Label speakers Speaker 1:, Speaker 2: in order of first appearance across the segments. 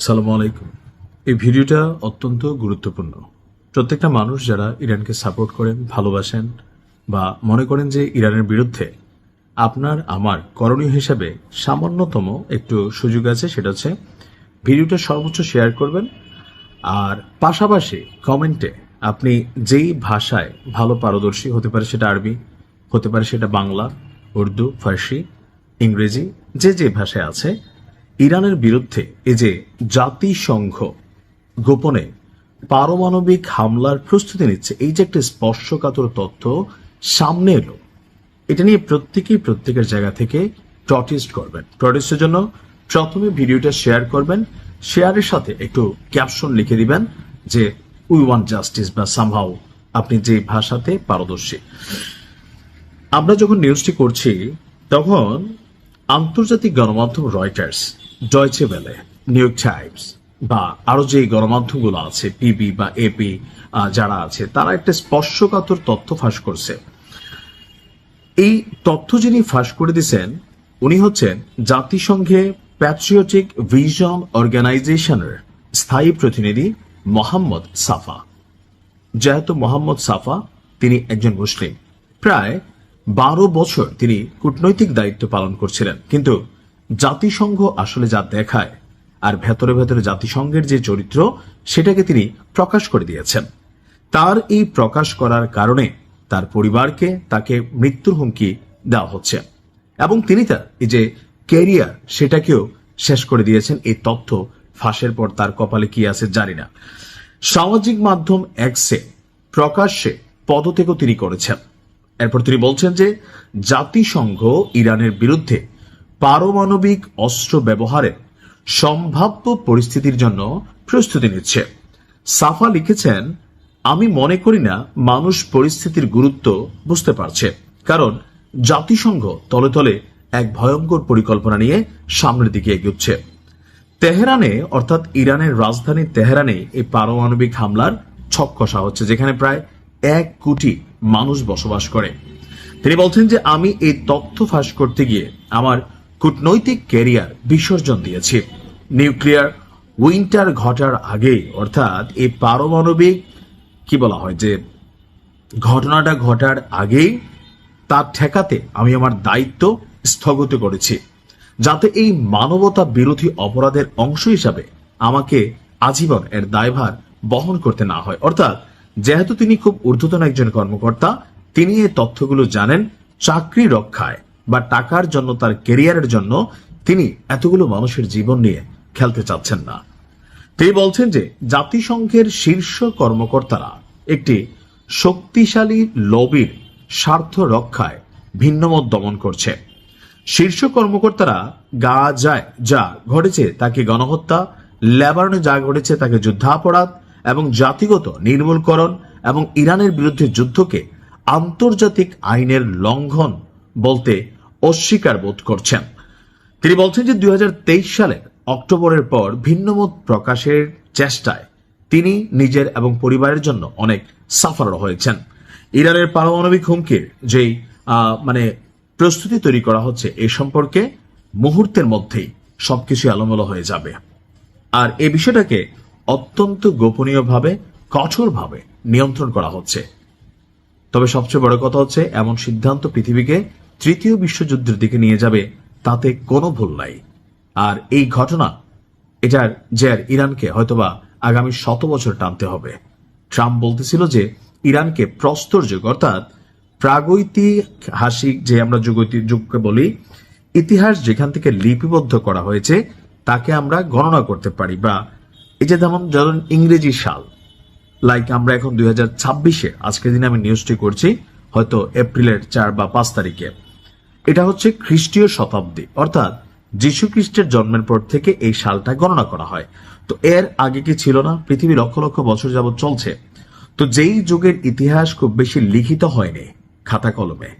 Speaker 1: আসসালামু আলাইকুম। এই ভিডিওটা অত্যন্ত গুরুত্বপূর্ণ। প্রত্যেকটা মানুষ যারা ইরানকে সাপোর্ট করেন, ভালোবাসেন বা মনে করেন যে ইরানের বিরুদ্ধে আপনার আমার করণীয় হিসাবে সামান্যতম একটু সুযোগ আছে, সেটা হচ্ছে ভিডিওটা সর্বোচ্চ শেয়ার করবেন। আর পাশাপাশি কমেন্টে আপনি যেই ভাষায় ভালো পারদর্শী, হতে পারে সেটা আরবি, হতে পারে সেটা বাংলা, উর্দু, ফার্সি, ইংরেজি, যে ভাষায় আছে, ইরানের বিরুদ্ধে এই যে জাতিসংঘ গোপনে পারমাণবিক হামলার প্রস্তুতি নিচ্ছে, এই যে একটা স্পর্শকাতর তথ্য সামনে এলো, এটা নিয়ে প্রত্যেকেই প্রত্যেকের জায়গা থেকে প্রটেস্ট করবেন। প্রটেস্টের জন্য প্রথমে ভিডিওটা শেয়ার করবেন, শেয়ারের সাথে একটু ক্যাপশন লিখে দিবেন যে উই ওয়ান্ট জাস্টিস বা সামহাউ, আপনি যে ভাষাতে পারদর্শী। আমরা যখন নিউজটি করছি তখন আন্তর্জাতিক গণমাধ্যম Reuters, Deutsche Welle, new York Times বা আরো যে গণমাধ্যমগুলো আছে, পিবি বা এপি যারা আছে, তারা একটা স্পর্শকাতর তথ্য ফাঁস করছে। এই তথ্য যিনি ফাঁস করে দিয়েছেন উনি হচ্ছেন জাতিসংঘে প্যাট্রিয়টিক ভিশন অর্গানাইজেশনের স্থায়ী প্রতিনিধি মোহাম্মদ সাফা। যেহেতু মোহাম্মদ সাফা তিনি একজন মুসলিম, প্রায় 12 বছর তিনি কূটনৈতিক দায়িত্ব পালন করছিলেন, কিন্তু জাতিসংঘ আসলে যা দেখায় আর ভেতরে ভেতরে জাতিসংঘের যে চরিত্র সেটাকে তিনি প্রকাশ করে দিয়েছেন। তার এই প্রকাশ করার কারণে তার পরিবারকে তাকে মৃত্যুর হুমকি দেওয়া হচ্ছে এবং তিনি তার এই যে ক্যারিয়ার সেটাকেও শেষ করে দিয়েছেন। এই তথ্য ফাঁসের পর তার কপালে কি আছে জানি না। সামাজিক মাধ্যম এক্সে প্রকাশ্যে পদত্যাগও তিনি করেছেন। এরপর তিনি বলছেন যে জাতিসংঘ ইরানের বিরুদ্ধে পারমাণবিক অস্ত্র ব্যবহারের সম্ভাব্য পরিস্থিতির জন্য প্রস্তুতি নিচ্ছে। সাফা লিখেছেন, আমি মনে করি না মানুষ পরিস্থিতির গুরুত্ব বুঝতে পারছে, কারণ জাতিসংঘ তলে তলে এক ভয়ঙ্কর পরিকল্পনা নিয়ে সামনের দিকে এগোচ্ছে। তেহরানে, অর্থাৎ ইরানের রাজধানী তেহরানে এই পারমাণবিক হামলার ছক কষা হচ্ছে, যেখানে প্রায় 1 কোটি মানুষ বসবাস করে। তিনি বলছেন যে আমি এই তথ্য ফাঁস করতে গিয়ে আমার কূটনৈতিক ক্যারিয়ার বিসর্জন দিয়েছি। নিউক্লিয়ার উইন্টার ঘটার আগে, অর্থাৎ এই পারমাণবিক কি বলা হয় যে ঘটনাটা ঘটার আগেই তার ঠেকাতে আমি আমার দায়িত্ব স্থগিত করেছি, যাতে এই মানবতা বিরোধী অপরাধের অংশ হিসাবে আমাকে আজীবন এর দায়ভার বহন করতে না হয়। অর্থাৎ যেহেতু তিনি খুব ঊর্ধ্বতন একজন কর্মকর্তা, তিনি এই তথ্যগুলো জানেন। চাকরি রক্ষায় বা টাকার জন্য, তার ক্যারিয়ারের জন্য তিনি এতগুলো মানুষের জীবন নিয়ে খেলতে চাচ্ছেন না। তিনি বলছেন যে জাতিসংঘের শীর্ষ কর্মকর্তারা একটি শক্তিশালী লবির স্বার্থ রক্ষায় ভিন্নমত দমন করছে। শীর্ষ কর্মকর্তারা গাজায় যা ঘটেছে তাকে গণহত্যা, লেবাননে যা ঘটেছে তাকে যুদ্ধাপরাধ এবং জাতিগত নির্মূলকরণ এবং ইরানের বিরুদ্ধে যুদ্ধকে আন্তর্জাতিক আইনের লঙ্ঘন বলতে অস্বীকার বোধ করছেন। তিনি বলছেন যে 2023 সালের অক্টোবরের পর ভিন্নমত প্রকাশের চেষ্টায় তিনি নিজের এবং পরিবারের জন্য অনেক সাফার হয়েছেন। ইরানের পারমাণবিক হুমকির যেই প্রস্তুতি তৈরি করা হচ্ছে, এ সম্পর্কে মুহূর্তের মধ্যেই সবকিছু এলোমেলো হয়ে যাবে। আর এই বিষয়টাকে অত্যন্ত গোপনীয়ভাবে, কঠোরভাবে নিয়ন্ত্রণ করা হচ্ছে। তবে সবচেয়ে বড় কথা হচ্ছে, এমন সিদ্ধান্ত পৃথিবীকে তৃতীয় বিশ্বযুদ্ধের দিকে নিয়ে যাবে, তাতে কোনো ভুল নাই। আর এই ঘটনা, এটার জের ইরানকে হয়তোবা আগামী 100 বছর টানতে হবে। ট্রাম্প বলতেছিল যে ইরানকে প্রস্তর যুগ, অর্থাৎ প্রাগৈতিহাসিক যে আমরা যুগকে বলি, ইতিহাস যেখান থেকে লিপিবদ্ধ করা হয়েছে তাকে আমরা গণনা করতে পারি, বা এই যে যেমন ইংরেজি সাল, লাইক আমরা এখন 2026-এ আজকের দিনে আমি নিউজটি করছি হয়তো এপ্রিলের 4 বা 5 তারিখে, এটা হচ্ছে খ্রিস্টীয় শতাব্দী, অর্থাৎ যীশু খ্রিস্টের জন্মের পর থেকে এই সালটা গণনা করা হয়। তো এর আগে কি ছিল না? পৃথিবী লক্ষ লক্ষ বছর যাবত চলছে। তো যেই যুগের ইতিহাস খুব বেশি লিখিত হয়নি খাতা কলমে,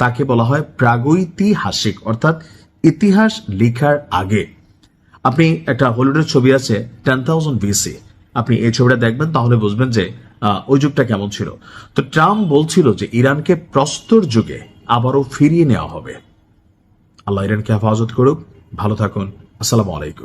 Speaker 1: তাকে বলা হয় প্রাগৈতিহাসিক, অর্থাৎ ইতিহাস লিখার আগে। আপনি একটা হলিউডের ছবি আছে 10,000 BC, আপনি এই ছবিটা দেখবেন তাহলে বুঝবেন যে ওই যুগটা কেমন ছিল। তো ট্রাম্প বলছিল যে ইরানকে প্রস্তর যুগে আবারও ফিরিয়ে নেওয়া হবে। আল্লাহ ইরানকে হেফাজত করুক। ভালো থাকুন। আসসালামু আলাইকুম।